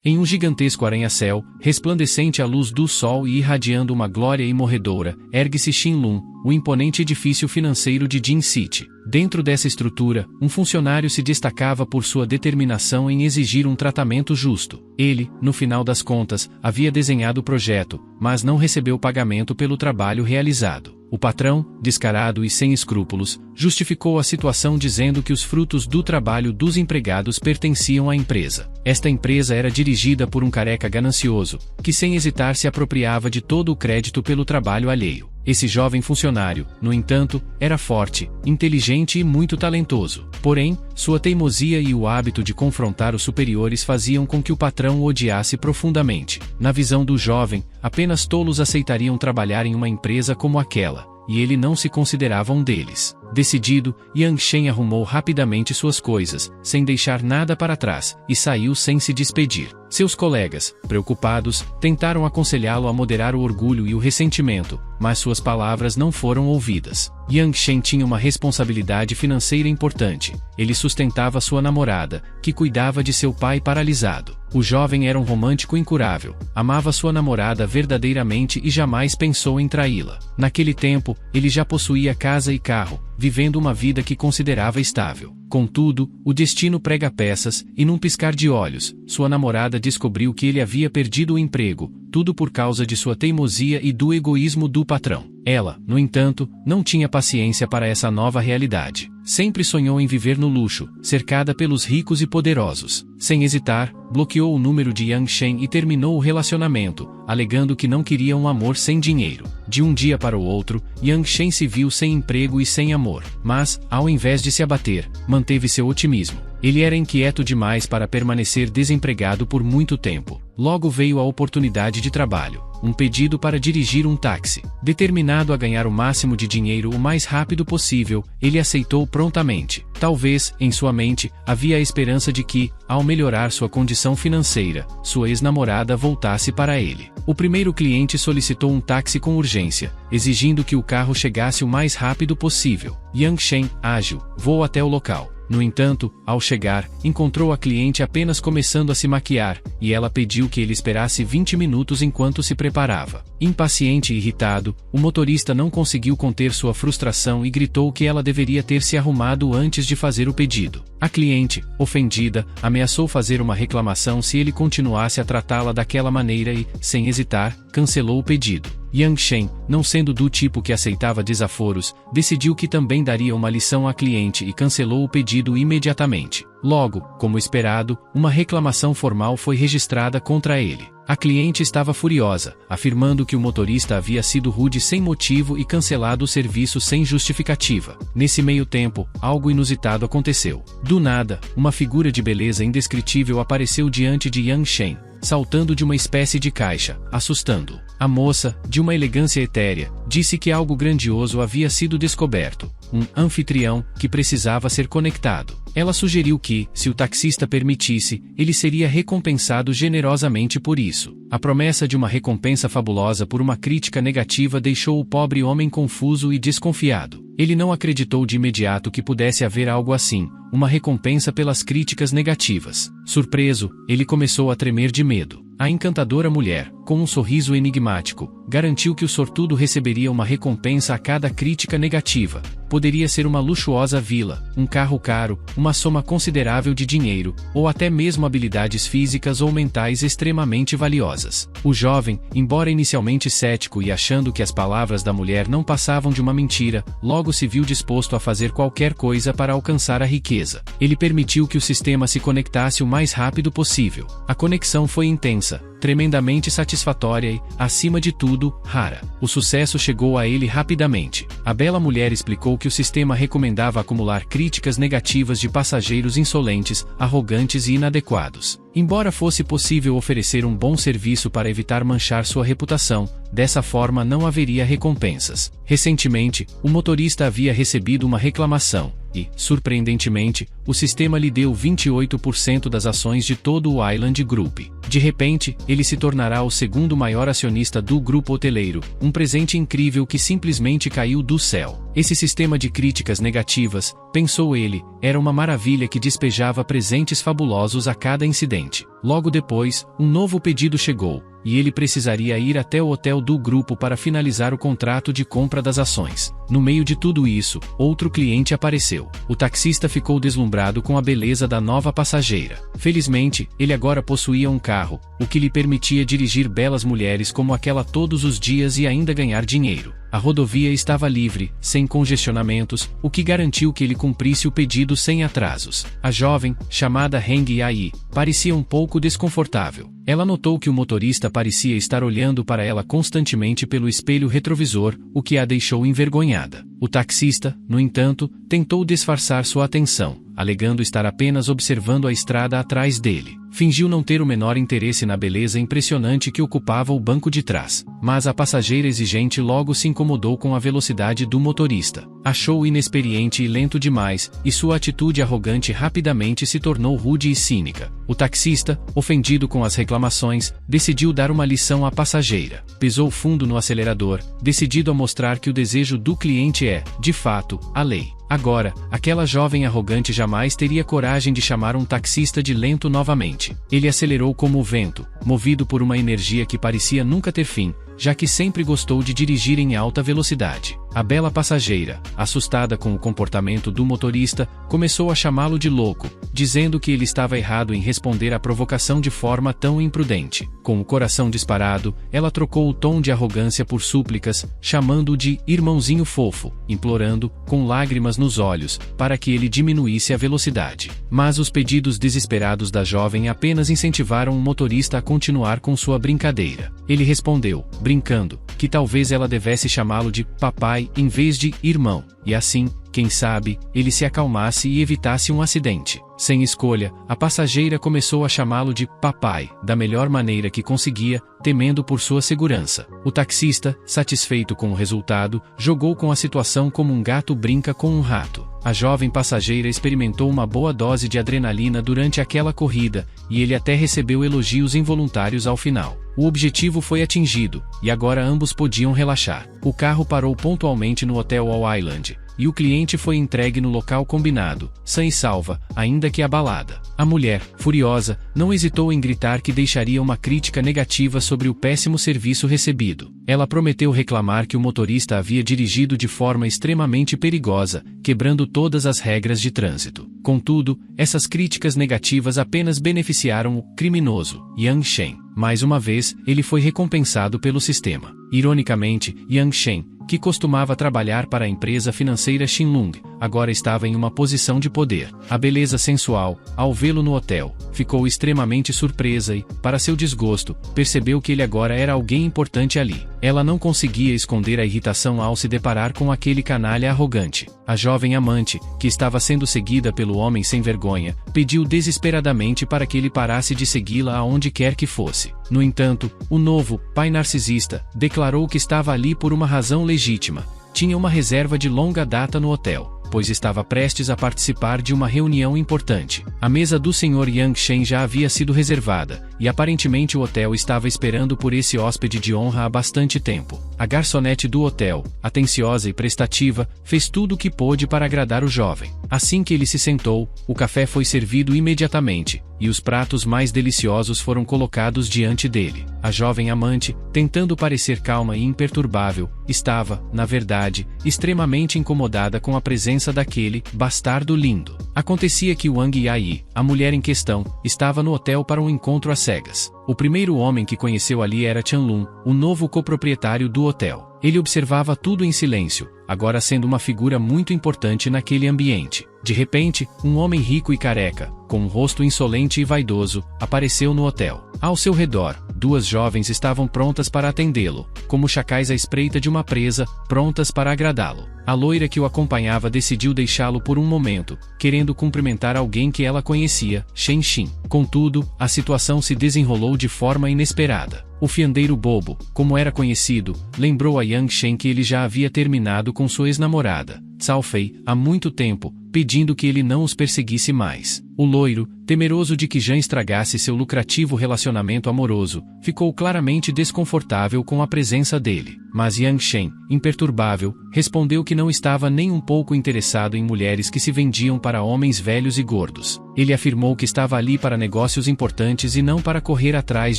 Em um gigantesco arranha-céu, resplandecente à luz do sol e irradiando uma glória imorredora, ergue-se Shinlun, o imponente edifício financeiro de Jin City. Dentro dessa estrutura, um funcionário se destacava por sua determinação em exigir um tratamento justo. Ele, no final das contas, havia desenhado o projeto, mas não recebeu pagamento pelo trabalho realizado. O patrão, descarado e sem escrúpulos, justificou a situação dizendo que os frutos do trabalho dos empregados pertenciam à empresa. Esta empresa era dirigida por um careca ganancioso, que sem hesitar se apropriava de todo o crédito pelo trabalho alheio. Esse jovem funcionário, no entanto, era forte, inteligente e muito talentoso. Porém, sua teimosia e o hábito de confrontar os superiores faziam com que o patrão o odiasse profundamente. Na visão do jovem, apenas tolos aceitariam trabalhar em uma empresa como aquela, e ele não se considerava um deles. Decidido, Yang Shen arrumou rapidamente suas coisas, sem deixar nada para trás, e saiu sem se despedir. Seus colegas, preocupados, tentaram aconselhá-lo a moderar o orgulho e o ressentimento, mas suas palavras não foram ouvidas. Yang Shen tinha uma responsabilidade financeira importante. Ele sustentava sua namorada, que cuidava de seu pai paralisado. O jovem era um romântico incurável, amava sua namorada verdadeiramente e jamais pensou em traí-la. Naquele tempo, ele já possuía casa e carro, vivendo uma vida que considerava estável. Contudo, o destino prega peças, e num piscar de olhos, sua namorada descobriu que ele havia perdido o emprego, tudo por causa de sua teimosia e do egoísmo do patrão. Ela, no entanto, não tinha paciência para essa nova realidade. Sempre sonhou em viver no luxo, cercada pelos ricos e poderosos. Sem hesitar, bloqueou o número de Yang Shen e terminou o relacionamento, alegando que não queria um amor sem dinheiro. De um dia para o outro, Yang Shen se viu sem emprego e sem amor. Mas, ao invés de se abater, manteve seu otimismo. Ele era inquieto demais para permanecer desempregado por muito tempo. Logo veio a oportunidade de trabalho, um pedido para dirigir um táxi. Determinado a ganhar o máximo de dinheiro o mais rápido possível, ele aceitou prontamente. Talvez, em sua mente, havia a esperança de que, ao melhorar sua condição financeira, sua ex-namorada voltasse para ele. O primeiro cliente solicitou um táxi com urgência, exigindo que o carro chegasse o mais rápido possível. Yang Shen, ágil, voou até o local. No entanto, ao chegar, encontrou a cliente apenas começando a se maquiar, e ela pediu que ele esperasse 20 minutos enquanto se preparava. Impaciente e irritado, o motorista não conseguiu conter sua frustração e gritou que ela deveria ter se arrumado antes de fazer o pedido. A cliente, ofendida, ameaçou fazer uma reclamação se ele continuasse a tratá-la daquela maneira e, sem hesitar, cancelou o pedido. Yang Shen, não sendo do tipo que aceitava desaforos, decidiu que também daria uma lição à cliente e cancelou o pedido imediatamente. Logo, como esperado, uma reclamação formal foi registrada contra ele. A cliente estava furiosa, afirmando que o motorista havia sido rude sem motivo e cancelado o serviço sem justificativa. Nesse meio tempo, algo inusitado aconteceu. Do nada, uma figura de beleza indescritível apareceu diante de Yang Shen, saltando de uma espécie de caixa, assustando-o. A moça, de uma elegância etérea, disse que algo grandioso havia sido descoberto, um anfitrião que precisava ser conectado. Ela sugeriu que, se o taxista permitisse, ele seria recompensado generosamente por isso. A promessa de uma recompensa fabulosa por uma crítica negativa deixou o pobre homem confuso e desconfiado. Ele não acreditou de imediato que pudesse haver algo assim, uma recompensa pelas críticas negativas. Surpreso, ele começou a tremer de medo. A encantadora mulher, com um sorriso enigmático, garantiu que o sortudo receberia uma recompensa a cada crítica negativa. Poderia ser uma luxuosa vila, um carro caro, uma soma considerável de dinheiro, ou até mesmo habilidades físicas ou mentais extremamente valiosas. O jovem, embora inicialmente cético e achando que as palavras da mulher não passavam de uma mentira, logo se viu disposto a fazer qualquer coisa para alcançar a riqueza. Ele permitiu que o sistema se conectasse o mais rápido possível. A conexão foi intensa, tremendamente satisfatória e, acima de tudo, rara. O sucesso chegou a ele rapidamente. A bela mulher explicou que o sistema recomendava acumular críticas negativas de passageiros insolentes, arrogantes e inadequados. Embora fosse possível oferecer um bom serviço para evitar manchar sua reputação, dessa forma não haveria recompensas. Recentemente, o motorista havia recebido uma reclamação, e, surpreendentemente, o sistema lhe deu 28% das ações de todo o Island Group. De repente, ele se tornará o segundo maior acionista do grupo hoteleiro, um presente incrível que simplesmente caiu do céu. Esse sistema de críticas negativas, pensou ele, era uma maravilha que despejava presentes fabulosos a cada incidente. Logo depois, um novo pedido chegou, e ele precisaria ir até o hotel do grupo para finalizar o contrato de compra das ações. No meio de tudo isso, outro cliente apareceu. O taxista ficou deslumbrado com a beleza da nova passageira. Felizmente, ele agora possuía um carro, o que lhe permitia dirigir belas mulheres como aquela todos os dias e ainda ganhar dinheiro. A rodovia estava livre, sem congestionamentos, o que garantiu que ele cumprisse o pedido sem atrasos. A jovem, chamada Heng Yai, parecia um pouco desconfortável. Ela notou que o motorista parecia estar olhando para ela constantemente pelo espelho retrovisor, o que a deixou envergonhada. O taxista, no entanto, tentou disfarçar sua atenção, alegando estar apenas observando a estrada atrás dele. Fingiu não ter o menor interesse na beleza impressionante que ocupava o banco de trás. Mas a passageira exigente logo se incomodou com a velocidade do motorista. Achou-o inexperiente e lento demais, e sua atitude arrogante rapidamente se tornou rude e cínica. O taxista, ofendido com as reclamações, decidiu dar uma lição à passageira. Pisou fundo no acelerador, decidido a mostrar que o desejo do cliente é, de fato, a lei. Agora, aquela jovem arrogante jamais teria coragem de chamar um taxista de lento novamente. Ele acelerou como o vento, movido por uma energia que parecia nunca ter fim, já que sempre gostou de dirigir em alta velocidade. A bela passageira, assustada com o comportamento do motorista, começou a chamá-lo de louco, dizendo que ele estava errado em responder à provocação de forma tão imprudente. Com o coração disparado, ela trocou o tom de arrogância por súplicas, chamando-o de irmãozinho fofo, implorando, com lágrimas nos olhos, para que ele diminuísse a velocidade. Mas os pedidos desesperados da jovem apenas incentivaram o motorista a continuar com sua brincadeira. Ele respondeu, brincando, que talvez ela devesse chamá-lo de papai em vez de irmão, e assim, quem sabe, ele se acalmasse e evitasse um acidente. Sem escolha, a passageira começou a chamá-lo de papai, da melhor maneira que conseguia, temendo por sua segurança. O taxista, satisfeito com o resultado, jogou com a situação como um gato brinca com um rato. A jovem passageira experimentou uma boa dose de adrenalina durante aquela corrida, e ele até recebeu elogios involuntários ao final. O objetivo foi atingido, e agora ambos podiam relaxar. O carro parou pontualmente no Hotel All Island, e o cliente foi entregue no local combinado, sã e salva, ainda que abalada. A mulher, furiosa, não hesitou em gritar que deixaria uma crítica negativa sobre o péssimo serviço recebido. Ela prometeu reclamar que o motorista havia dirigido de forma extremamente perigosa, quebrando todas as regras de trânsito. Contudo, essas críticas negativas apenas beneficiaram o criminoso, Yang Shen. Mais uma vez, ele foi recompensado pelo sistema. Ironicamente, Yang Shen, que costumava trabalhar para a empresa financeira Xinlong, agora estava em uma posição de poder. A beleza sensual, ao vê-lo no hotel, ficou extremamente surpresa e, para seu desgosto, percebeu que ele agora era alguém importante ali. Ela não conseguia esconder a irritação ao se deparar com aquele canalha arrogante. A jovem amante, que estava sendo seguida pelo homem sem vergonha, pediu desesperadamente para que ele parasse de segui-la aonde quer que fosse. No entanto, o novo, pai narcisista, declarou que estava ali por uma razão legítima. Tinha uma reserva de longa data no hotel, pois estava prestes a participar de uma reunião importante. A mesa do Sr. Yang Shen já havia sido reservada, e aparentemente o hotel estava esperando por esse hóspede de honra há bastante tempo. A garçonete do hotel, atenciosa e prestativa, fez tudo o que pôde para agradar o jovem. Assim que ele se sentou, o café foi servido imediatamente, e os pratos mais deliciosos foram colocados diante dele. A jovem amante, tentando parecer calma e imperturbável, estava, na verdade, extremamente incomodada com a presença daquele bastardo lindo. Acontecia que Wang Yai, a mulher em questão, estava no hotel para um encontro às cegas. O primeiro homem que conheceu ali era Chanlun, o novo coproprietário do hotel. Ele observava tudo em silêncio, agora sendo uma figura muito importante naquele ambiente. De repente, um homem rico e careca, com um rosto insolente e vaidoso, apareceu no hotel. Ao seu redor, duas jovens estavam prontas para atendê-lo, como chacais à espreita de uma presa, prontas para agradá-lo. A loira que o acompanhava decidiu deixá-lo por um momento, querendo cumprimentar alguém que ela conhecia, Shen Xin. Contudo, a situação se desenrolou de forma inesperada. O fiandeiro bobo, como era conhecido, lembrou a Yang Shen que ele já havia terminado com sua ex-namorada, Cao Fei, há muito tempo, pedindo que ele não os perseguisse mais. O loiro, temeroso de que Zhang estragasse seu lucrativo relacionamento amoroso, ficou claramente desconfortável com a presença dele. Mas Yang Shen, imperturbável, respondeu que não estava nem um pouco interessado em mulheres que se vendiam para homens velhos e gordos. Ele afirmou que estava ali para negócios importantes e não para correr atrás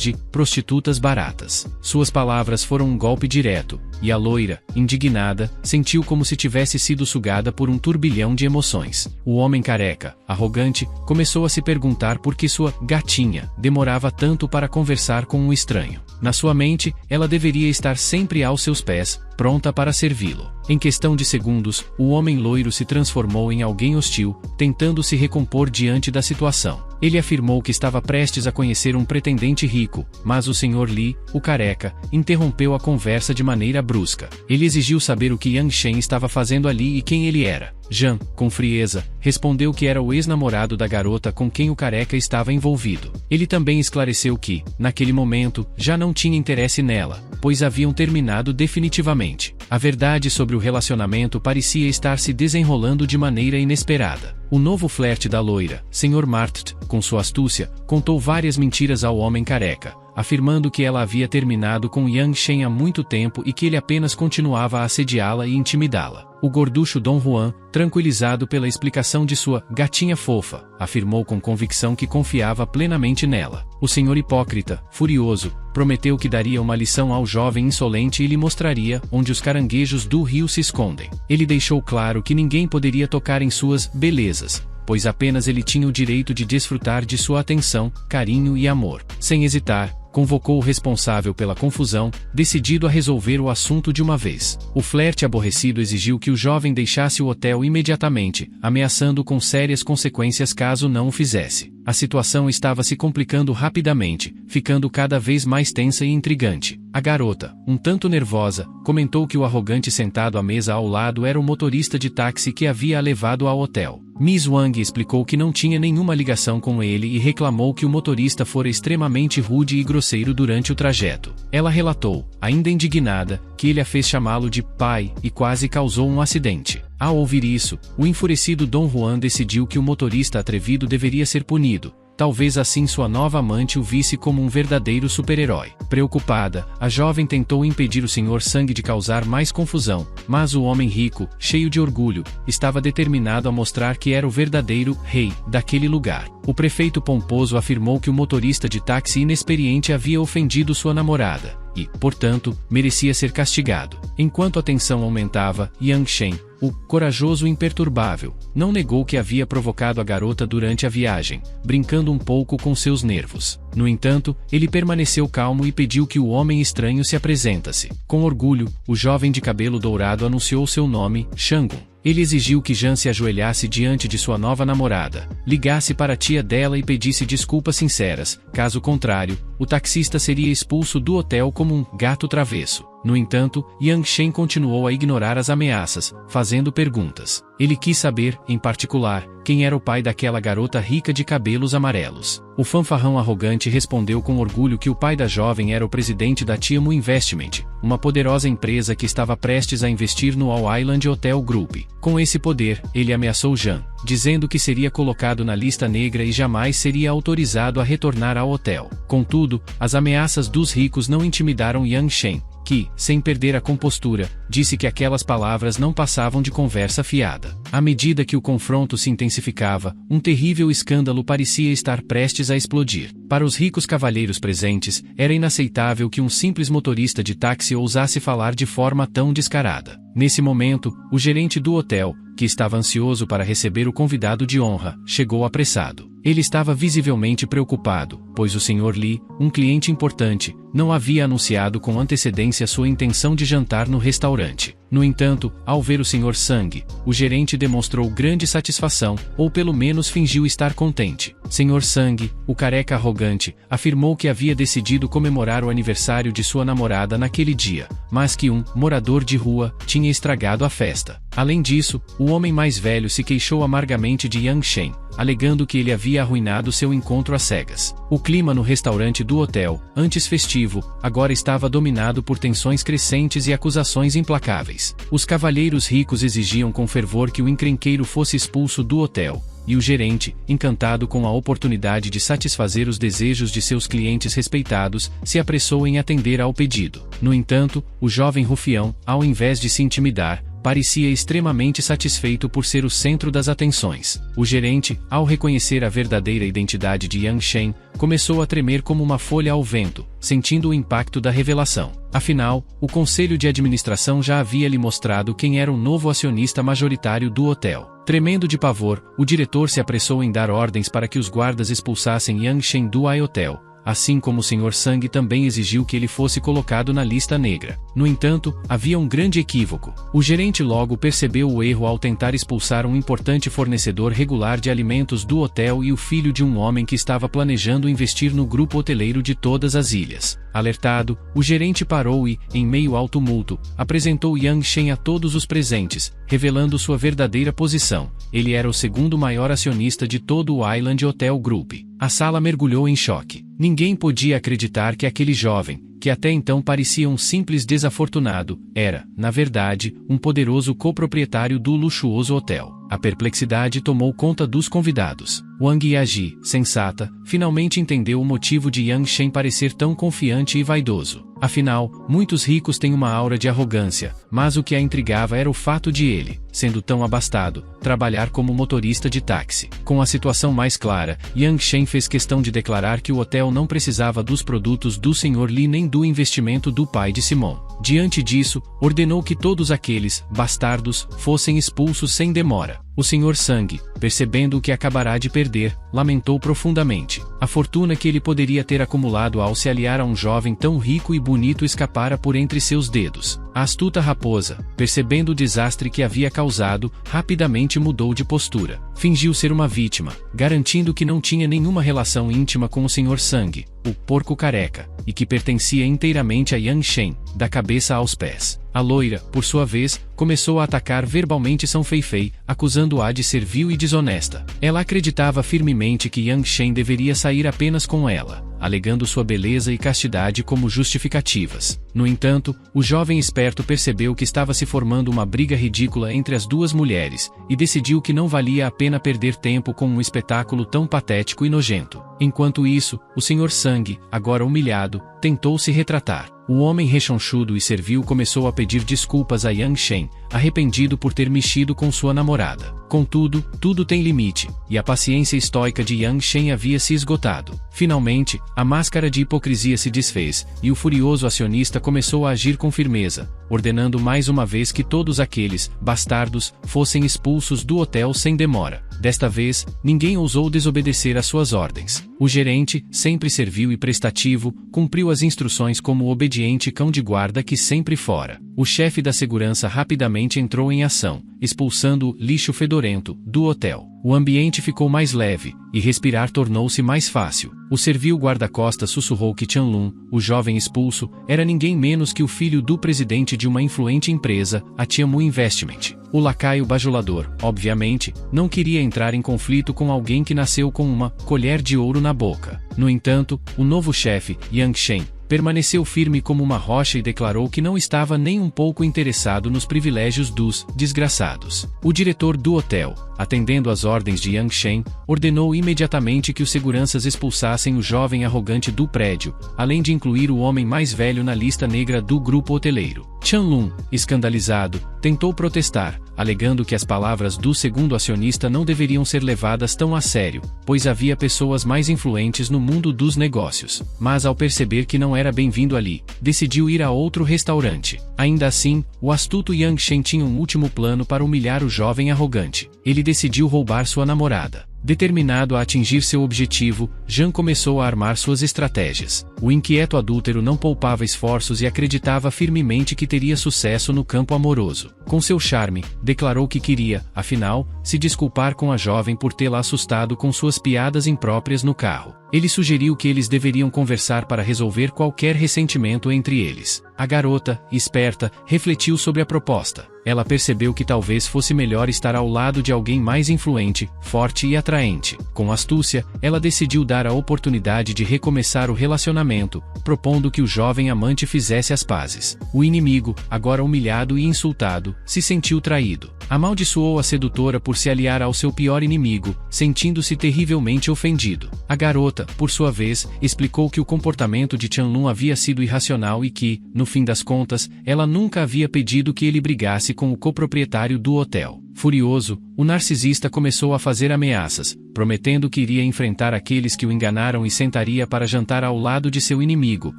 de prostitutas baratas. Suas palavras foram um golpe direto, e a loira, indignada, sentiu como se tivesse sido sugada por um turbilhão de emoções. O homem careca, arrogante, começou a se perguntar por que sua gatinha demorava tanto para conversar com um estranho. Na sua mente, ela deveria estar sempre aos seus pés, pronta para servi-lo. Em questão de segundos, o homem loiro se transformou em alguém hostil, tentando se recompor diante da situação. Ele afirmou que estava prestes a conhecer um pretendente rico, mas o Sr. Li, o careca, interrompeu a conversa de maneira brusca. Ele exigiu saber o que Yang Shen estava fazendo ali e quem ele era. Zhang, com frieza, respondeu que era o ex-namorado da garota com quem o careca estava envolvido. Ele também esclareceu que, naquele momento, já não tinha interesse nela, pois haviam terminado definitivamente. A verdade sobre o relacionamento parecia estar se desenrolando de maneira inesperada. O novo flerte da loira, Sr. Martht, com sua astúcia, contou várias mentiras ao homem careca, afirmando que ela havia terminado com Yang Shen há muito tempo e que ele apenas continuava a assediá-la e intimidá-la. O gorducho Dom Juan, tranquilizado pela explicação de sua gatinha fofa, afirmou com convicção que confiava plenamente nela. O senhor hipócrita, furioso, prometeu que daria uma lição ao jovem insolente e lhe mostraria onde os caranguejos do rio se escondem. Ele deixou claro que ninguém poderia tocar em suas belezas, pois apenas ele tinha o direito de desfrutar de sua atenção, carinho e amor. Sem hesitar, convocou o responsável pela confusão, decidido a resolver o assunto de uma vez. O flerte aborrecido exigiu que o jovem deixasse o hotel imediatamente, ameaçando com sérias consequências caso não o fizesse. A situação estava se complicando rapidamente, ficando cada vez mais tensa e intrigante. A garota, um tanto nervosa, comentou que o arrogante sentado à mesa ao lado era o motorista de táxi que havia a levado ao hotel. Miss Wang explicou que não tinha nenhuma ligação com ele e reclamou que o motorista fora extremamente rude e grosseiro durante o trajeto. Ela relatou, ainda indignada, que ele a fez chamá-lo de pai e quase causou um acidente. Ao ouvir isso, o enfurecido Dom Juan decidiu que o motorista atrevido deveria ser punido. Talvez assim sua nova amante o visse como um verdadeiro super-herói. Preocupada, a jovem tentou impedir o Sr. Sang de causar mais confusão, mas o homem rico, cheio de orgulho, estava determinado a mostrar que era o verdadeiro rei daquele lugar. O prefeito pomposo afirmou que o motorista de táxi inexperiente havia ofendido sua namorada e, portanto, merecia ser castigado. Enquanto a tensão aumentava, Yang Shen, o corajoso e imperturbável, não negou que havia provocado a garota durante a viagem, brincando um pouco com seus nervos. No entanto, ele permaneceu calmo e pediu que o homem estranho se apresentasse. Com orgulho, o jovem de cabelo dourado anunciou seu nome, Shangun. Ele exigiu que Zhang se ajoelhasse diante de sua nova namorada, ligasse para a tia dela e pedisse desculpas sinceras, caso contrário, o taxista seria expulso do hotel como um gato travesso. No entanto, Yang Shen continuou a ignorar as ameaças, fazendo perguntas. Ele quis saber, em particular, quem era o pai daquela garota rica de cabelos amarelos. O fanfarrão arrogante respondeu com orgulho que o pai da jovem era o presidente da Tiamu Investment, uma poderosa empresa que estava prestes a investir no All Island Hotel Group. Com esse poder, ele ameaçou Zhang, dizendo que seria colocado na lista negra e jamais seria autorizado a retornar ao hotel. Contudo, as ameaças dos ricos não intimidaram Yang Shen, que, sem perder a compostura, disse que aquelas palavras não passavam de conversa fiada. À medida que o confronto se intensificava, um terrível escândalo parecia estar prestes a explodir. Para os ricos cavalheiros presentes, era inaceitável que um simples motorista de táxi ousasse falar de forma tão descarada. Nesse momento, o gerente do hotel, que estava ansioso para receber o convidado de honra, chegou apressado. Ele estava visivelmente preocupado, pois o Sr. Li, um cliente importante, não havia anunciado com antecedência sua intenção de jantar no restaurante. No entanto, ao ver o Sr. Sang, o gerente demonstrou grande satisfação, ou pelo menos fingiu estar contente. Sr. Sang, o careca arrogante, afirmou que havia decidido comemorar o aniversário de sua namorada naquele dia, mas que um morador de rua tinha estragado a festa. Além disso, o homem mais velho se queixou amargamente de Yang Shen, alegando que ele havia arruinado seu encontro às cegas. O clima no restaurante do hotel, antes festivo, agora estava dominado por tensões crescentes e acusações implacáveis. Os cavalheiros ricos exigiam com fervor que o encrenqueiro fosse expulso do hotel, e o gerente, encantado com a oportunidade de satisfazer os desejos de seus clientes respeitados, se apressou em atender ao pedido. No entanto, o jovem rufião, ao invés de se intimidar, parecia extremamente satisfeito por ser o centro das atenções. O gerente, ao reconhecer a verdadeira identidade de Yang Shen, começou a tremer como uma folha ao vento, sentindo o impacto da revelação. Afinal, o conselho de administração já havia lhe mostrado quem era o novo acionista majoritário do hotel. Tremendo de pavor, o diretor se apressou em dar ordens para que os guardas expulsassem Yang Shen do hotel, assim como o Sr. Sang também exigiu que ele fosse colocado na lista negra. No entanto, havia um grande equívoco. O gerente logo percebeu o erro ao tentar expulsar um importante fornecedor regular de alimentos do hotel e o filho de um homem que estava planejando investir no grupo hoteleiro de todas as ilhas. Alertado, o gerente parou e, em meio ao tumulto, apresentou Yang Shen a todos os presentes, revelando sua verdadeira posição. Ele era o segundo maior acionista de todo o Island Hotel Group. A sala mergulhou em choque. Ninguém podia acreditar que aquele jovem, que até então parecia um simples desafortunado, era, na verdade, um poderoso coproprietário do luxuoso hotel. A perplexidade tomou conta dos convidados. Wang Yaji, sensata, finalmente entendeu o motivo de Yang Shen parecer tão confiante e vaidoso. Afinal, muitos ricos têm uma aura de arrogância, mas o que a intrigava era o fato de ele, sendo tão abastado, trabalhar como motorista de táxi. Com a situação mais clara, Yang Shen fez questão de declarar que o hotel não precisava dos produtos do Sr. Li nem do investimento do pai de Simon. Diante disso, ordenou que todos aqueles bastardos fossem expulsos sem demora. O Sr. Sang, percebendo o que acabará de perder, lamentou profundamente. A fortuna que ele poderia ter acumulado ao se aliar a um jovem tão rico e bonito escapara por entre seus dedos. A astuta raposa, percebendo o desastre que havia causado, rapidamente mudou de postura. Fingiu ser uma vítima, garantindo que não tinha nenhuma relação íntima com o Sr. Sang, o porco careca, e que pertencia inteiramente a Yang Shen, da cabeça aos pés. A loira, por sua vez, começou a atacar verbalmente São Feifei, acusando-a de ser vil e desonesta. Ela acreditava firmemente que Yang Shen deveria sair apenas com ela, alegando sua beleza e castidade como justificativas. No entanto, o jovem esperto percebeu que estava se formando uma briga ridícula entre as duas mulheres, e decidiu que não valia a pena perder tempo com um espetáculo tão patético e nojento. Enquanto isso, o Sr. Sang, agora humilhado, tentou se retratar. O homem rechonchudo e servil começou a pedir desculpas a Yang Shen, arrependido por ter mexido com sua namorada. Contudo, tudo tem limite, e a paciência estoica de Yang Shen havia se esgotado. Finalmente, a máscara de hipocrisia se desfez, e o furioso acionista começou a agir com firmeza, ordenando mais uma vez que todos aqueles bastardos fossem expulsos do hotel sem demora. Desta vez, ninguém ousou desobedecer às suas ordens. O gerente, sempre servil e prestativo, cumpriu as instruções como o obediente cão de guarda que sempre fora. O chefe da segurança rapidamente entrou em ação, expulsando o lixo fedorento do hotel. O ambiente ficou mais leve, e respirar tornou-se mais fácil. O servil guarda-costas sussurrou que Chanlun, o jovem expulso, era ninguém menos que o filho do presidente de uma influente empresa, a Tiamu Investment. O lacaio bajulador, obviamente, não queria entrar em conflito com alguém que nasceu com uma colher de ouro na boca. No entanto, o novo chefe, Yang Shen, permaneceu firme como uma rocha e declarou que não estava nem um pouco interessado nos privilégios dos desgraçados. O diretor do hotel, atendendo às ordens de Yang Shen, ordenou imediatamente que os seguranças expulsassem o jovem arrogante do prédio, além de incluir o homem mais velho na lista negra do grupo hoteleiro. Chanlun, escandalizado, tentou protestar, alegando que as palavras do segundo acionista não deveriam ser levadas tão a sério, pois havia pessoas mais influentes no mundo dos negócios. Mas ao perceber que não era bem-vindo ali, decidiu ir a outro restaurante. Ainda assim, o astuto Yang Shen tinha um último plano para humilhar o jovem arrogante. Ele decidiu roubar sua namorada. Determinado a atingir seu objetivo, Jean começou a armar suas estratégias. O inquieto adúltero não poupava esforços e acreditava firmemente que teria sucesso no campo amoroso. Com seu charme, declarou que queria, afinal, se desculpar com a jovem por tê-la assustado com suas piadas impróprias no carro. Ele sugeriu que eles deveriam conversar para resolver qualquer ressentimento entre eles. A garota, esperta, refletiu sobre a proposta. Ela percebeu que talvez fosse melhor estar ao lado de alguém mais influente, forte e atraente. Com astúcia, ela decidiu dar a oportunidade de recomeçar o relacionamento, propondo que o jovem amante fizesse as pazes. O inimigo, agora humilhado e insultado, se sentiu traído. Amaldiçoou a sedutora por se aliar ao seu pior inimigo, sentindo-se terrivelmente ofendido. A garota, por sua vez, explicou que o comportamento de Chanlun havia sido irracional e que, no fim das contas, ela nunca havia pedido que ele brigasse com o coproprietário do hotel. Furioso, o narcisista começou a fazer ameaças, prometendo que iria enfrentar aqueles que o enganaram e sentaria para jantar ao lado de seu inimigo,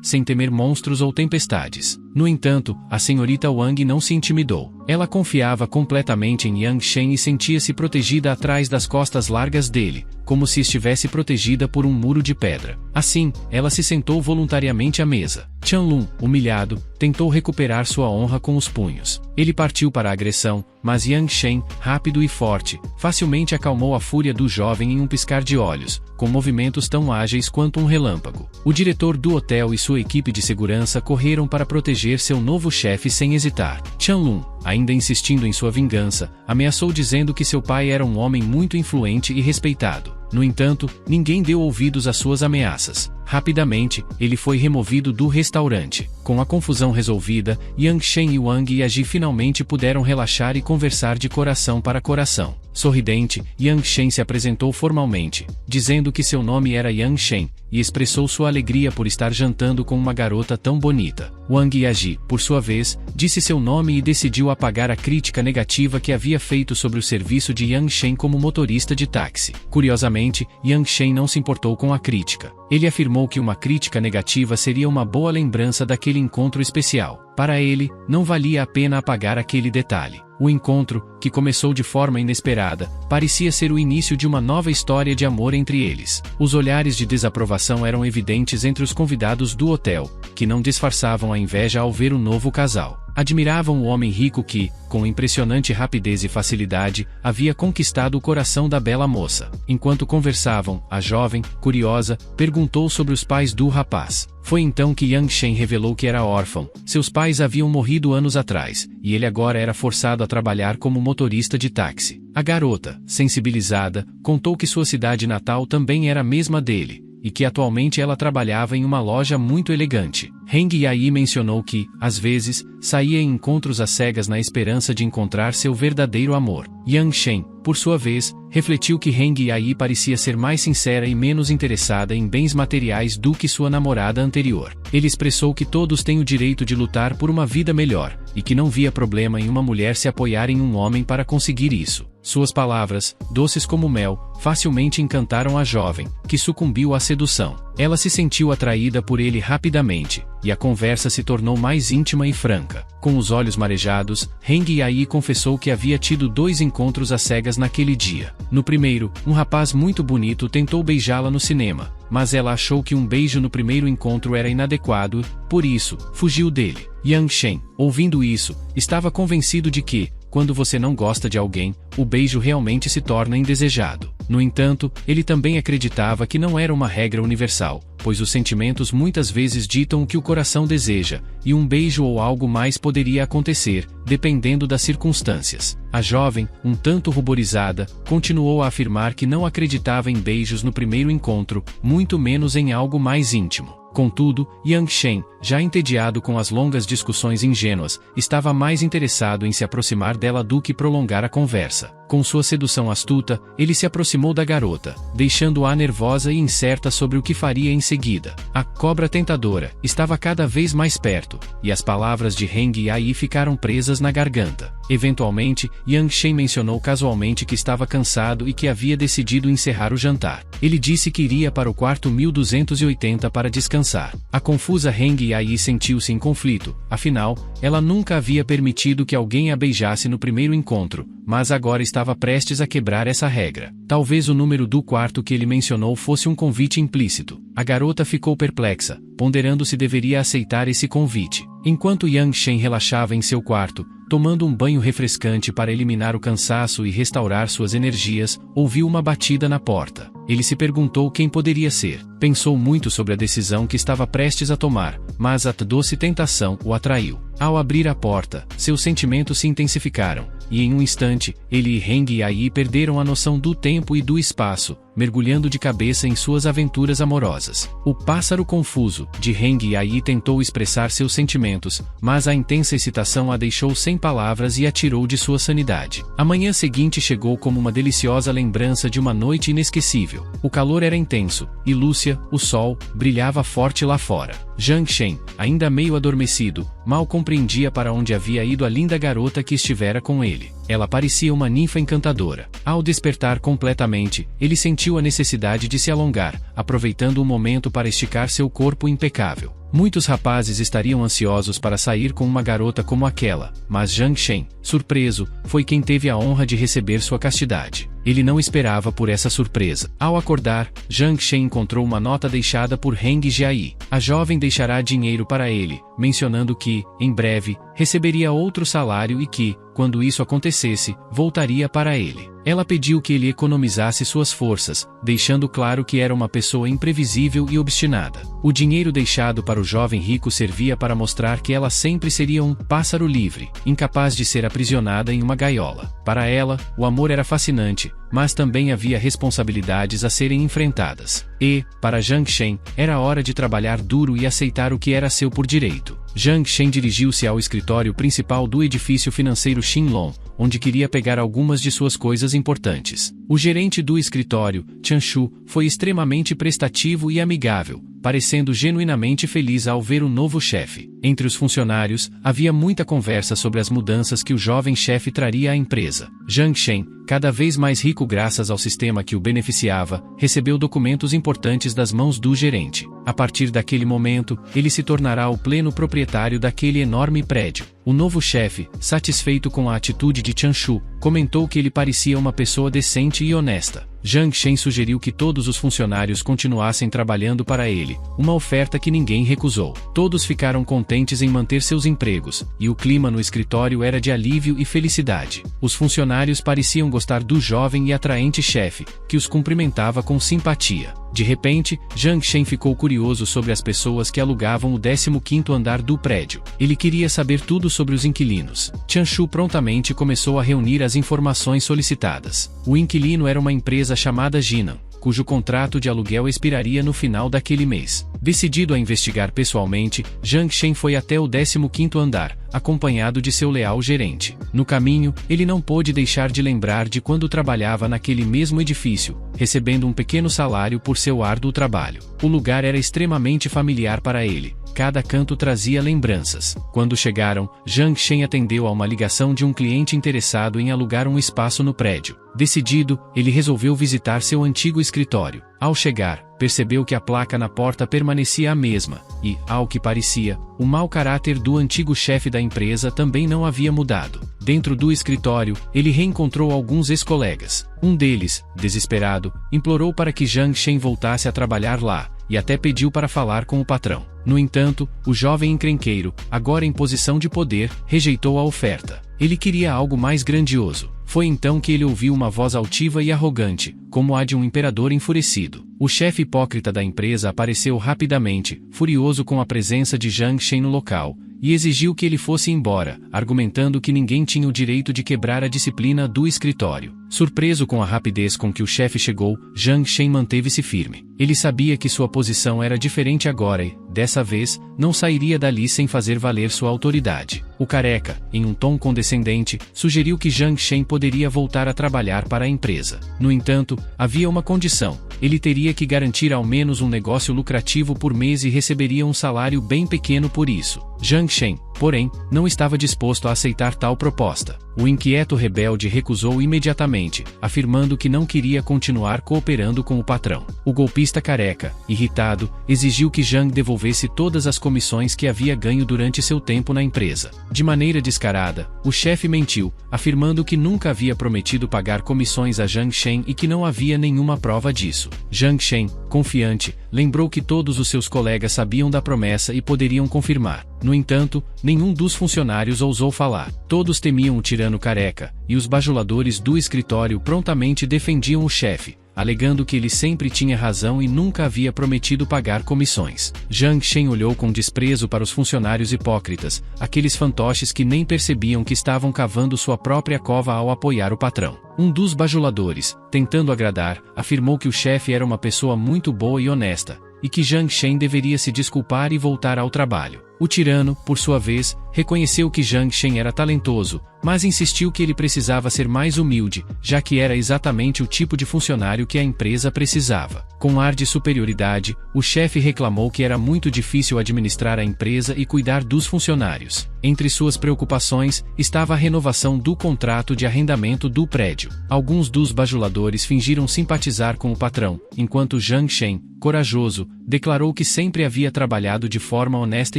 sem temer monstros ou tempestades. No entanto, a senhorita Wang não se intimidou. Ela confiava completamente em Yang Shen e sentia-se protegida atrás das costas largas dele, como se estivesse protegida por um muro de pedra. Assim, ela se sentou voluntariamente à mesa. Chanlun, humilhado, tentou recuperar sua honra com os punhos. Ele partiu para a agressão, mas Yang Shen, rápido e forte, facilmente acalmou a fúria do jovem em um piscar de olhos, com movimentos tão ágeis quanto um relâmpago. O diretor do hotel e sua equipe de segurança correram para proteger seu novo chefe sem hesitar. Chanlun, ainda insistindo em sua vingança, ameaçou dizendo que seu pai era um homem muito influente e respeitado. No entanto, ninguém deu ouvidos às suas ameaças. Rapidamente, ele foi removido do restaurante. Com a confusão resolvida, Yang Shen e Wang Yaji finalmente puderam relaxar e conversar de coração para coração. Sorridente, Yang Shen se apresentou formalmente, dizendo que seu nome era Yang Shen, e expressou sua alegria por estar jantando com uma garota tão bonita. Wang Yaji, por sua vez, disse seu nome e decidiu apagar a crítica negativa que havia feito sobre o serviço de Yang Shen como motorista de táxi. Curiosamente, Yang Shen não se importou com a crítica. Ele afirmou que uma crítica negativa seria uma boa lembrança daquele encontro especial. Para ele, não valia a pena apagar aquele detalhe. O encontro, que começou de forma inesperada, parecia ser o início de uma nova história de amor entre eles. Os olhares de desaprovação eram evidentes entre os convidados do hotel, que não disfarçavam a inveja ao ver o novo casal. Admiravam o homem rico que, com impressionante rapidez e facilidade, havia conquistado o coração da bela moça. Enquanto conversavam, a jovem, curiosa, perguntou sobre os pais do rapaz. Foi então que Yang Shen revelou que era órfão. Seus pais haviam morrido anos atrás, e ele agora era forçado a trabalhar como motorista de táxi. A garota, sensibilizada, contou que sua cidade natal também era a mesma dele, e que atualmente ela trabalhava em uma loja muito elegante. Heng Yai mencionou que, às vezes, saía em encontros às cegas na esperança de encontrar seu verdadeiro amor. Yang Shen, por sua vez, refletiu que Heng Yai parecia ser mais sincera e menos interessada em bens materiais do que sua namorada anterior. Ele expressou que todos têm o direito de lutar por uma vida melhor, e que não via problema em uma mulher se apoiar em um homem para conseguir isso. Suas palavras, doces como mel, facilmente encantaram a jovem, que sucumbiu à sedução. Ela se sentiu atraída por ele rapidamente, e a conversa se tornou mais íntima e franca. Com os olhos marejados, Heng Yai confessou que havia tido 2 encontros às cegas naquele dia. No primeiro, um rapaz muito bonito tentou beijá-la no cinema, mas ela achou que um beijo no primeiro encontro era inadequado, por isso, fugiu dele. Yang Shen, ouvindo isso, estava convencido de que, quando você não gosta de alguém, o beijo realmente se torna indesejado. No entanto, ele também acreditava que não era uma regra universal, pois os sentimentos muitas vezes ditam o que o coração deseja, e um beijo ou algo mais poderia acontecer, dependendo das circunstâncias. A jovem, um tanto ruborizada, continuou a afirmar que não acreditava em beijos no primeiro encontro, muito menos em algo mais íntimo. Contudo, Yang Shen, já entediado com as longas discussões ingênuas, estava mais interessado em se aproximar dela do que prolongar a conversa. Com sua sedução astuta, ele se aproximou da garota, deixando-a nervosa e incerta sobre o que faria em seguida. A cobra tentadora estava cada vez mais perto, e as palavras de Heng Yai ficaram presas na garganta. Eventualmente, Yang Shen mencionou casualmente que estava cansado e que havia decidido encerrar o jantar. Ele disse que iria para o quarto 1280 para descansar. A confusa Heng Yai sentiu-se em conflito, afinal, ela nunca havia permitido que alguém a beijasse no primeiro encontro, mas agora estava prestes a quebrar essa regra. Talvez o número do quarto que ele mencionou fosse um convite implícito. A garota ficou perplexa, ponderando se deveria aceitar esse convite. Enquanto Yang Shen relaxava em seu quarto, tomando um banho refrescante para eliminar o cansaço e restaurar suas energias, ouviu uma batida na porta. Ele se perguntou quem poderia ser. Pensou muito sobre a decisão que estava prestes a tomar, mas a doce tentação o atraiu. Ao abrir a porta, seus sentimentos se intensificaram, e em um instante, ele e Heng Yai perderam a noção do tempo e do espaço, mergulhando de cabeça em suas aventuras amorosas. O pássaro confuso, de Heng Yai tentou expressar seus sentimentos, mas a intensa excitação a deixou sem palavras e a tirou de sua sanidade. A manhã seguinte chegou como uma deliciosa lembrança de uma noite inesquecível. O calor era intenso, e Lúcia, o sol, brilhava forte lá fora. Yang Shen, ainda meio adormecido, mal compreendia para onde havia ido a linda garota que estivera com ele. Ela parecia uma ninfa encantadora. Ao despertar completamente, ele sentiu a necessidade de se alongar, aproveitando o momento para esticar seu corpo impecável. Muitos rapazes estariam ansiosos para sair com uma garota como aquela, mas Yang Shen, surpreso, foi quem teve a honra de receber sua castidade. Ele não esperava por essa surpresa. Ao acordar, Yang Shen encontrou uma nota deixada por Heng Jiai. A jovem deixará dinheiro para ele, mencionando que, em breve, receberia outro salário e que, quando isso acontecesse, voltaria para ele. Ela pediu que ele economizasse suas forças, deixando claro que era uma pessoa imprevisível e obstinada. O dinheiro deixado para o jovem rico servia para mostrar que ela sempre seria um pássaro livre, incapaz de ser aprisionada em uma gaiola. Para ela, o amor era fascinante, mas também havia responsabilidades a serem enfrentadas. E, para Yang Shen, era hora de trabalhar duro e aceitar o que era seu por direito. Yang Shen dirigiu-se ao escritório principal do edifício financeiro Xinlong, onde queria pegar algumas de suas coisas importantes. O gerente do escritório, Chanshu, foi extremamente prestativo e amigável, parecendo genuinamente feliz ao ver o novo chefe. Entre os funcionários, havia muita conversa sobre as mudanças que o jovem chefe traria à empresa. Yang Shen, cada vez mais rico graças ao sistema que o beneficiava, recebeu documentos importantes das mãos do gerente. A partir daquele momento, ele se tornará o pleno proprietário daquele enorme prédio. O novo chefe, satisfeito com a atitude de Chanshu, comentou que ele parecia uma pessoa decente e honesta. Yang Shen sugeriu que todos os funcionários continuassem trabalhando para ele, uma oferta que ninguém recusou. Todos ficaram contentes em manter seus empregos, e o clima no escritório era de alívio e felicidade. Os funcionários pareciam gostar do jovem e atraente chefe, que os cumprimentava com simpatia. De repente, Yang Shen ficou curioso sobre as pessoas que alugavam o 15º andar do prédio. Ele queria saber tudo sobre os inquilinos. Chanshu prontamente começou a reunir as informações solicitadas. O inquilino era uma empresa chamada Jinan, cujo contrato de aluguel expiraria no final daquele mês. Decidido a investigar pessoalmente, Yang Shen foi até o 15º andar, acompanhado de seu leal gerente. No caminho, ele não pôde deixar de lembrar de quando trabalhava naquele mesmo edifício, recebendo um pequeno salário por seu árduo trabalho. O lugar era extremamente familiar para ele. Cada canto trazia lembranças. Quando chegaram, Yang Shen atendeu a uma ligação de um cliente interessado em alugar um espaço no prédio. Decidido, ele resolveu visitar seu antigo escritório. Ao chegar, percebeu que a placa na porta permanecia a mesma, e, ao que parecia, o mau caráter do antigo chefe da empresa também não havia mudado. Dentro do escritório, ele reencontrou alguns ex-colegas. Um deles, desesperado, implorou para que Yang Shen voltasse a trabalhar lá, e até pediu para falar com o patrão. No entanto, o jovem encrenqueiro, agora em posição de poder, rejeitou a oferta. Ele queria algo mais grandioso. Foi então que ele ouviu uma voz altiva e arrogante, como a de um imperador enfurecido. O chefe hipócrita da empresa apareceu rapidamente, furioso com a presença de Yang Shen no local, e exigiu que ele fosse embora, argumentando que ninguém tinha o direito de quebrar a disciplina do escritório. Surpreso com a rapidez com que o chefe chegou, Yang Shen manteve-se firme. Ele sabia que sua posição era diferente agora e, dessa vez, não sairia dali sem fazer valer sua autoridade. O careca, em um tom condescendente, sugeriu que Yang Shen poderia voltar a trabalhar para a empresa. No entanto, havia uma condição. Ele teria que garantir ao menos um negócio lucrativo por mês e receberia um salário bem pequeno por isso. Yang Shen, porém, não estava disposto a aceitar tal proposta. O inquieto rebelde recusou imediatamente, afirmando que não queria continuar cooperando com o patrão. O golpista careca, irritado, exigiu que Zhang devolvesse todas as comissões que havia ganho durante seu tempo na empresa. De maneira descarada, o chefe mentiu, afirmando que nunca havia prometido pagar comissões a Zhang Shen e que não havia nenhuma prova disso. Zhang Shen, confiante, lembrou que todos os seus colegas sabiam da promessa e poderiam confirmar. No entanto, nenhum dos funcionários ousou falar. Todos temiam o tirano careca, e os bajuladores do escritório prontamente defendiam o chefe, alegando que ele sempre tinha razão e nunca havia prometido pagar comissões. Zhang Shen olhou com desprezo para os funcionários hipócritas, aqueles fantoches que nem percebiam que estavam cavando sua própria cova ao apoiar o patrão. Um dos bajuladores, tentando agradar, afirmou que o chefe era uma pessoa muito boa e honesta, e que Zhang Shen deveria se desculpar e voltar ao trabalho. O tirano, por sua vez, reconheceu que Zhang Shen era talentoso, mas insistiu que ele precisava ser mais humilde, já que era exatamente o tipo de funcionário que a empresa precisava. Com ar de superioridade, o chefe reclamou que era muito difícil administrar a empresa e cuidar dos funcionários. Entre suas preocupações, estava a renovação do contrato de arrendamento do prédio. Alguns dos bajuladores fingiram simpatizar com o patrão, enquanto Zhang Shen, corajoso, declarou que sempre havia trabalhado de forma honesta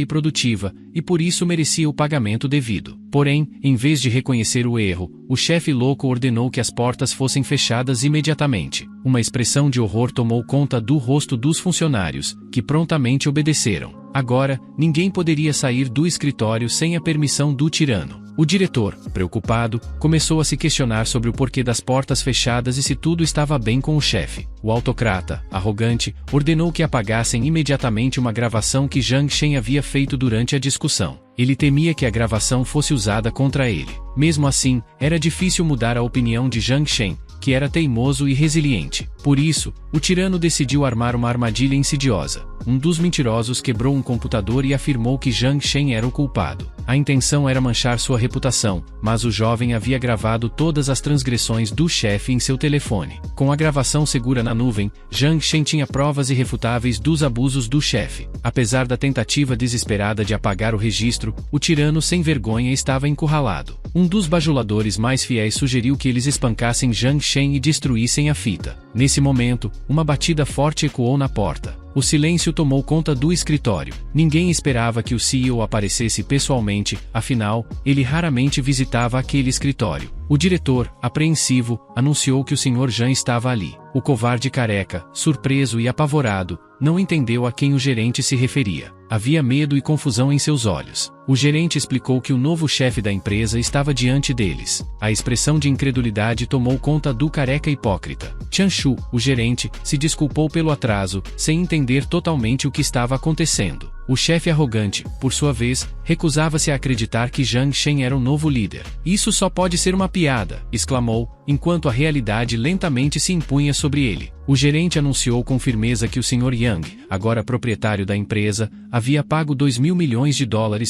e produtiva, e por isso merecia o pagamento devido. Porém, em vez de reconhecer o erro, o chefe louco ordenou que as portas fossem fechadas imediatamente. Uma expressão de horror tomou conta do rosto dos funcionários, que prontamente obedeceram. Agora, ninguém poderia sair do escritório sem a permissão do tirano. O diretor, preocupado, começou a se questionar sobre o porquê das portas fechadas e se tudo estava bem com o chefe. O autocrata, arrogante, ordenou que apagassem imediatamente uma gravação que Zhang Shen havia feito durante a discussão. Ele temia que a gravação fosse usada contra ele. Mesmo assim, era difícil mudar a opinião de Zhang Shen, que era teimoso e resiliente. Por isso, o tirano decidiu armar uma armadilha insidiosa. Um dos mentirosos quebrou um computador e afirmou que Zhang Shen era o culpado. A intenção era manchar sua reputação, mas o jovem havia gravado todas as transgressões do chefe em seu telefone. Com a gravação segura na nuvem, Zhang Shen tinha provas irrefutáveis dos abusos do chefe. Apesar da tentativa desesperada de apagar o registro, o tirano sem vergonha estava encurralado. Um dos bajuladores mais fiéis sugeriu que eles espancassem Zhang Shen e destruíssem a fita. Nesse momento, uma batida forte ecoou na porta. O silêncio tomou conta do escritório. Ninguém esperava que o CEO aparecesse pessoalmente, afinal, ele raramente visitava aquele escritório. O diretor, apreensivo, anunciou que o Sr. Zhang estava ali. O covarde careca, surpreso e apavorado, não entendeu a quem o gerente se referia. Havia medo e confusão em seus olhos. O gerente explicou que o novo chefe da empresa estava diante deles. A expressão de incredulidade tomou conta do careca hipócrita. Chanshu, o gerente, se desculpou pelo atraso, sem entender totalmente o que estava acontecendo. O chefe arrogante, por sua vez, recusava-se a acreditar que Zhang Shen era o novo líder. Isso só pode ser uma piada, exclamou, enquanto a realidade lentamente se impunha sobre ele. O gerente anunciou com firmeza que o Sr. Yang, agora proprietário da empresa, havia pago $2.000 milhões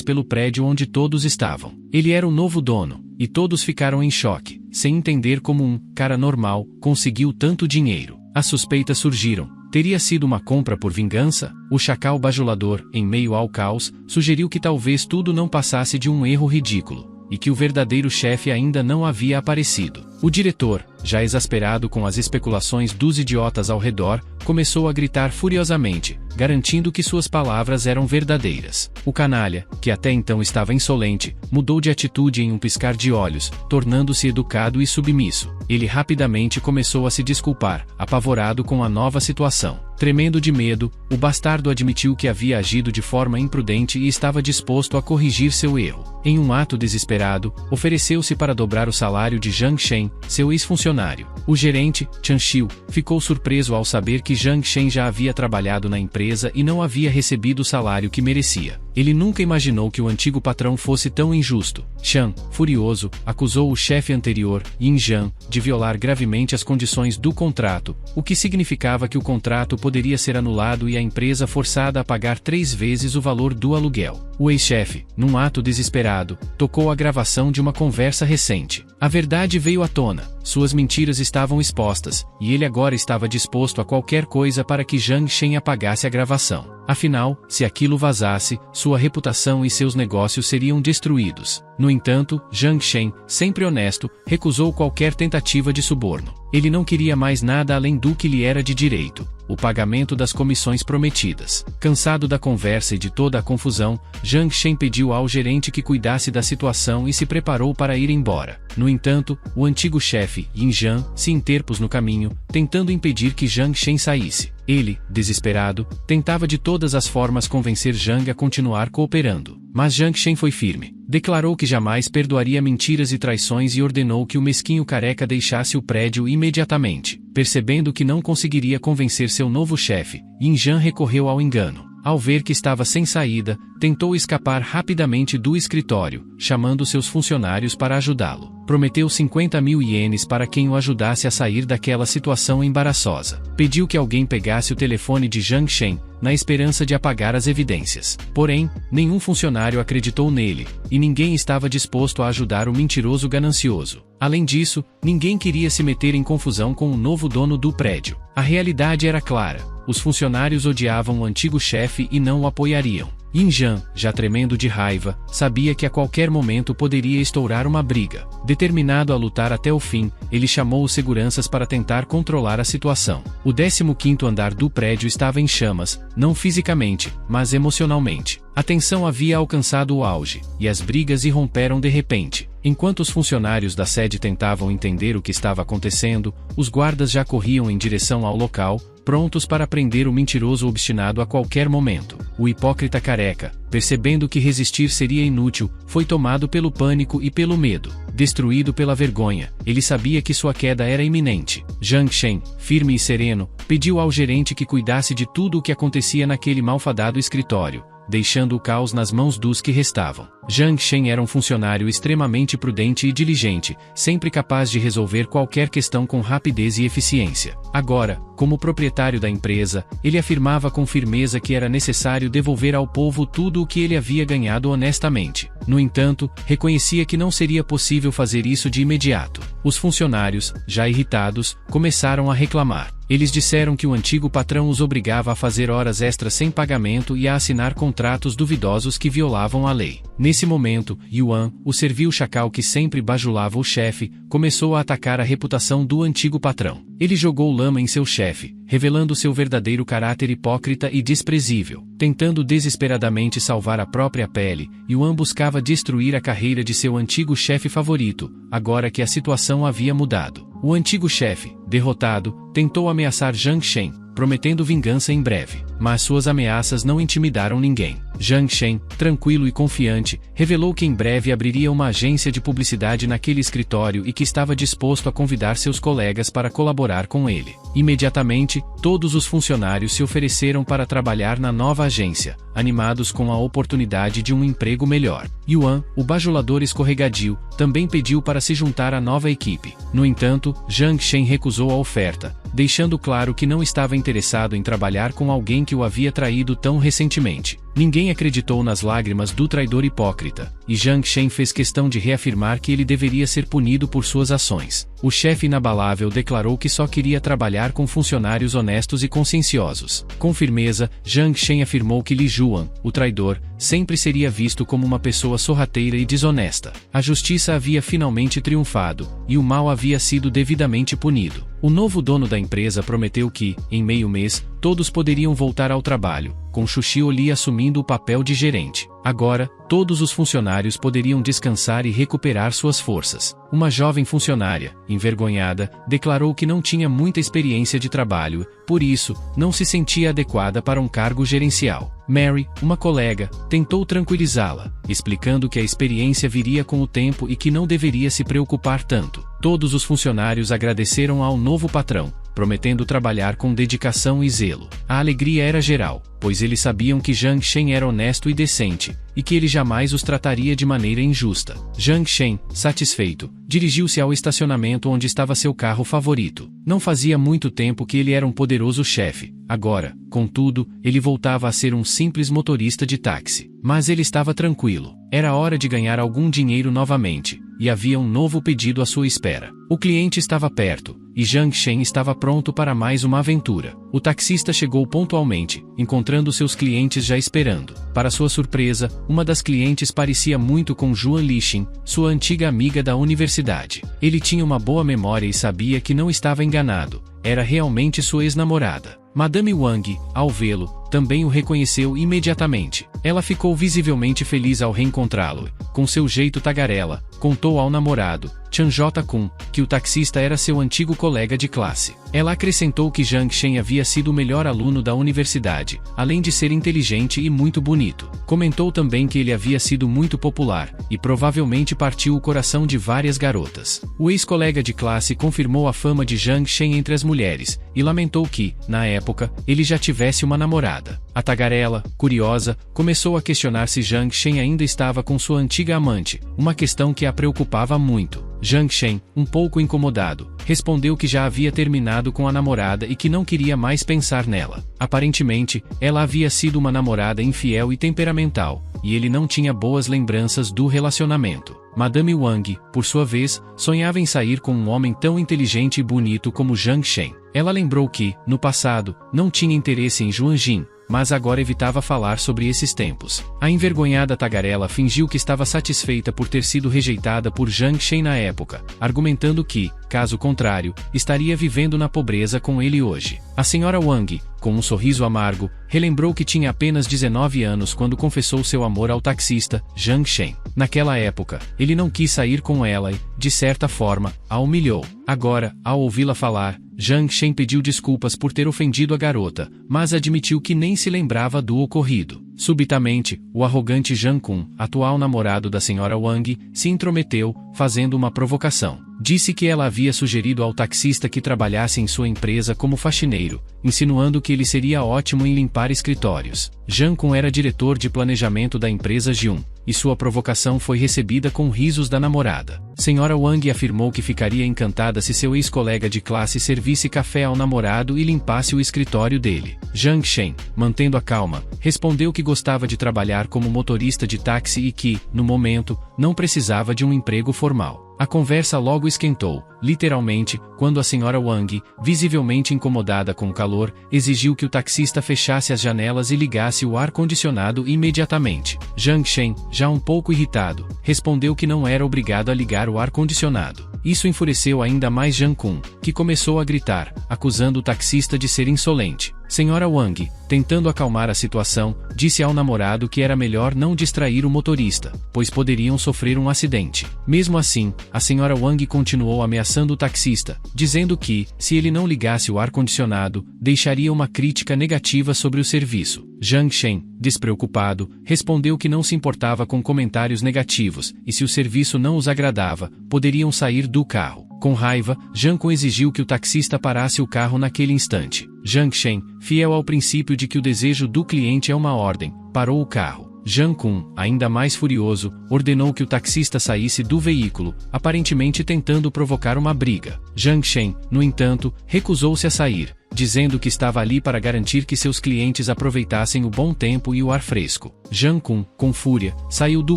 pelo prédio onde todos estavam. Ele era o novo dono, e todos ficaram em choque, sem entender como um cara normal conseguiu tanto dinheiro. As suspeitas surgiram. Teria sido uma compra por vingança? O chacal bajulador, em meio ao caos, sugeriu que talvez tudo não passasse de um erro ridículo, e que o verdadeiro chefe ainda não havia aparecido. O diretor, já exasperado com as especulações dos idiotas ao redor, começou a gritar furiosamente, garantindo que suas palavras eram verdadeiras. O canalha, que até então estava insolente, mudou de atitude em um piscar de olhos, tornando-se educado e submisso. Ele rapidamente começou a se desculpar, apavorado com a nova situação. Tremendo de medo, o bastardo admitiu que havia agido de forma imprudente e estava disposto a corrigir seu erro. Em um ato desesperado, ofereceu-se para dobrar o salário de Zhang Shen, seu ex-funcionário. O gerente, Chanshu, ficou surpreso ao saber que Zhang Shen já havia trabalhado na empresa e não havia recebido o salário que merecia. Ele nunca imaginou que o antigo patrão fosse tão injusto. Chan, furioso, acusou o chefe anterior, Yin Zhang, de violar gravemente as condições do contrato, o que significava que o contrato poderia ser anulado e a empresa forçada a pagar 3 vezes o valor do aluguel. O ex-chefe, num ato desesperado, tocou a gravação de uma conversa recente. A verdade veio à tona. suas mentiras estavam expostas, e ele agora estava disposto a qualquer coisa para que Zhang Shen apagasse a gravação. Afinal, se aquilo vazasse, sua reputação e seus negócios seriam destruídos. No entanto, Zhang Shen, sempre honesto, recusou qualquer tentativa de suborno. Ele não queria mais nada além do que lhe era de direito: o pagamento das comissões prometidas. Cansado da conversa e de toda a confusão, Zhang Shen pediu ao gerente que cuidasse da situação e se preparou para ir embora. No entanto, o antigo chefe, Yin Zhan, se interpôs no caminho, tentando impedir que Zhang Shen saísse. Ele, desesperado, tentava de todas as formas convencer Zhang a continuar cooperando. Mas Zhang Shen foi firme. Declarou que jamais perdoaria mentiras e traições e ordenou que o mesquinho careca deixasse o prédio imediatamente. Percebendo que não conseguiria convencer seu novo chefe, Yin Zhan recorreu ao engano. Ao ver que estava sem saída, tentou escapar rapidamente do escritório, chamando seus funcionários para ajudá-lo. Prometeu 50.000 ienes para quem o ajudasse a sair daquela situação embaraçosa. Pediu que alguém pegasse o telefone de Zhang Shen, na esperança de apagar as evidências. Porém, nenhum funcionário acreditou nele, e ninguém estava disposto a ajudar o mentiroso ganancioso. Além disso, ninguém queria se meter em confusão com o novo dono do prédio. A realidade era clara. Os funcionários odiavam o antigo chefe e não o apoiariam. Yin Zhan, já tremendo de raiva, sabia que a qualquer momento poderia estourar uma briga. Determinado a lutar até o fim, ele chamou os seguranças para tentar controlar a situação. O 15º andar do prédio estava em chamas, não fisicamente, mas emocionalmente. A tensão havia alcançado o auge, e as brigas irromperam de repente. Enquanto os funcionários da sede tentavam entender o que estava acontecendo, os guardas já corriam em direção ao local, prontos para prender o mentiroso obstinado a qualquer momento. O hipócrita careca, percebendo que resistir seria inútil, foi tomado pelo pânico e pelo medo. Destruído pela vergonha, ele sabia que sua queda era iminente. Zhang Shen, firme e sereno, pediu ao gerente que cuidasse de tudo o que acontecia naquele malfadado escritório, deixando o caos nas mãos dos que restavam. Zhang Shen era um funcionário extremamente prudente e diligente, sempre capaz de resolver qualquer questão com rapidez e eficiência. Agora, como proprietário da empresa, ele afirmava com firmeza que era necessário devolver ao povo tudo o que ele havia ganhado honestamente. No entanto, reconhecia que não seria possível fazer isso de imediato. Os funcionários, já irritados, começaram a reclamar. Eles disseram que o antigo patrão os obrigava a fazer horas extras sem pagamento e a assinar contratos duvidosos que violavam a lei. Nesse momento, Yuan, o servil chacal que sempre bajulava o chefe, começou a atacar a reputação do antigo patrão. Ele jogou lama em seu chefe, revelando seu verdadeiro caráter hipócrita e desprezível. Tentando desesperadamente salvar a própria pele, Yuan buscava destruir a carreira de seu antigo chefe favorito, agora que a situação havia mudado. O antigo chefe, derrotado, tentou ameaçar Zhang Shen, prometendo vingança em breve. Mas suas ameaças não intimidaram ninguém. Zhang Shen, tranquilo e confiante, revelou que em breve abriria uma agência de publicidade naquele escritório e que estava disposto a convidar seus colegas para colaborar com ele. Imediatamente, todos os funcionários se ofereceram para trabalhar na nova agência, animados com a oportunidade de um emprego melhor. Yuan, o bajulador escorregadio, também pediu para se juntar à nova equipe. No entanto, Zhang Shen recusou a oferta, deixando claro que não estava interessado em trabalhar com alguém que o havia traído tão recentemente. Ninguém acreditou nas lágrimas do traidor hipócrita, e Zhang Shen fez questão de reafirmar que ele deveria ser punido por suas ações. O chefe inabalável declarou que só queria trabalhar com funcionários honestos e conscienciosos. Com firmeza, Zhang Shen afirmou que Li Juan, o traidor, sempre seria visto como uma pessoa sorrateira e desonesta. A justiça havia finalmente triunfado, e o mal havia sido devidamente punido. O novo dono da empresa prometeu que, em meio mês, todos poderiam voltar ao trabalho, com Xuxiu Li assumindo o papel de gerente. Agora, todos os funcionários poderiam descansar e recuperar suas forças. Uma jovem funcionária, envergonhada, declarou que não tinha muita experiência de trabalho, por isso, não se sentia adequada para um cargo gerencial. Mary, uma colega, tentou tranquilizá-la, explicando que a experiência viria com o tempo e que não deveria se preocupar tanto. Todos os funcionários agradeceram ao novo patrão, prometendo trabalhar com dedicação e zelo. A alegria era geral, pois eles sabiam que Zhang Shen era honesto e decente, e que ele jamais os trataria de maneira injusta. Zhang Shen, satisfeito, dirigiu-se ao estacionamento onde estava seu carro favorito. Não fazia muito tempo que ele era um poderoso chefe. Agora, contudo, ele voltava a ser um simples motorista de táxi. Mas ele estava tranquilo. Era hora de ganhar algum dinheiro novamente, e havia um novo pedido à sua espera. O cliente estava perto, e Jiang Shen estava pronto para mais uma aventura. O taxista chegou pontualmente, encontrando seus clientes já esperando. Para sua surpresa, uma das clientes parecia muito com Juan Lixin, sua antiga amiga da universidade. Ele tinha uma boa memória e sabia que não estava enganado. Era realmente sua ex-namorada. Madame Wang, ao vê-lo, também o reconheceu imediatamente. Ela ficou visivelmente feliz ao reencontrá-lo. Com seu jeito tagarela, contou ao namorado, Chan J-kun, que o taxista era seu antigo colega de classe. Ela acrescentou que Jiang Shen havia sido o melhor aluno da universidade, além de ser inteligente e muito bonito. Comentou também que ele havia sido muito popular, e provavelmente partiu o coração de várias garotas. O ex-colega de classe confirmou a fama de Jiang Shen entre as mulheres, e lamentou que, na época, ele já tivesse uma namorada. A tagarela, curiosa, começou a questionar se Jiang Shen ainda estava com sua antiga amante, uma questão que a preocupava muito. Jiang Shen, um pouco incomodado, respondeu que já havia terminado com a namorada e que não queria mais pensar nela. Aparentemente, ela havia sido uma namorada infiel e temperamental, e ele não tinha boas lembranças do relacionamento. Madame Wang, por sua vez, sonhava em sair com um homem tão inteligente e bonito como Jiang Shen. Ela lembrou que, no passado, não tinha interesse em Juan Jin, mas agora evitava falar sobre esses tempos. A envergonhada tagarela fingiu que estava satisfeita por ter sido rejeitada por Jiang Shen na época, argumentando que, caso contrário, estaria vivendo na pobreza com ele hoje. A senhora Wang, com um sorriso amargo, relembrou que tinha apenas 19 anos quando confessou seu amor ao taxista, Jiang Shen. Naquela época, ele não quis sair com ela e, de certa forma, a humilhou. Agora, ao ouvi-la falar, Jiang Shen pediu desculpas por ter ofendido a garota, mas admitiu que nem se lembrava do ocorrido. Subitamente, o arrogante Jiang Kun, atual namorado da senhora Wang, se intrometeu, fazendo uma provocação. Disse que ela havia sugerido ao taxista que trabalhasse em sua empresa como faxineiro, insinuando que ele seria ótimo em limpar escritórios. Jiang Kun era diretor de planejamento da empresa Jiun, e sua provocação foi recebida com risos da namorada. Senhora Wang afirmou que ficaria encantada se seu ex-colega de classe servisse café ao namorado e limpasse o escritório dele. Jiang Shen, mantendo a calma, respondeu que gostava de trabalhar como motorista de táxi e que, no momento, não precisava de um emprego formal. A conversa logo esquentou, literalmente, quando a senhora Wang, visivelmente incomodada com o calor, exigiu que o taxista fechasse as janelas e ligasse o ar-condicionado imediatamente. Jiang Shen, já um pouco irritado, respondeu que não era obrigado a ligar o ar-condicionado. Isso enfureceu ainda mais Jiang Kun, que começou a gritar, acusando o taxista de ser insolente. Senhora Wang, tentando acalmar a situação, disse ao namorado que era melhor não distrair o motorista, pois poderiam sofrer um acidente. Mesmo assim, a senhora Wang continuou ameaçando o taxista, dizendo que, se ele não ligasse o ar-condicionado, deixaria uma crítica negativa sobre o serviço. Jiang Shen, despreocupado, respondeu que não se importava com comentários negativos, e se o serviço não os agradava, poderiam sair do carro. Com raiva, Jiang Kun exigiu que o taxista parasse o carro naquele instante. Jiang Shen, fiel ao princípio de que o desejo do cliente é uma ordem, parou o carro. Jiang Kun, ainda mais furioso, ordenou que o taxista saísse do veículo, aparentemente tentando provocar uma briga. Jiang Shen, no entanto, recusou-se a sair, dizendo que estava ali para garantir que seus clientes aproveitassem o bom tempo e o ar fresco. Jiang Kun, com fúria, saiu do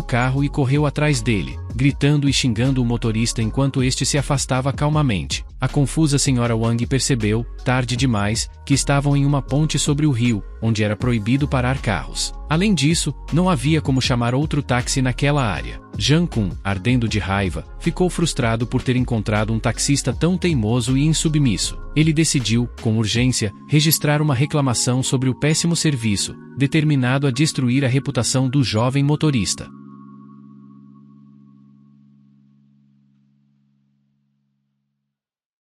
carro e correu atrás dele, gritando e xingando o motorista enquanto este se afastava calmamente. A confusa senhora Wang percebeu, tarde demais, que estavam em uma ponte sobre o rio, onde era proibido parar carros. Além disso, não havia como chamar outro táxi naquela área. Jiang Kun, ardendo de raiva, ficou frustrado por ter encontrado um taxista tão teimoso e insubmisso. Ele decidiu, com urgência, registrar uma reclamação sobre o péssimo serviço, determinado a destruir a reputação do jovem motorista.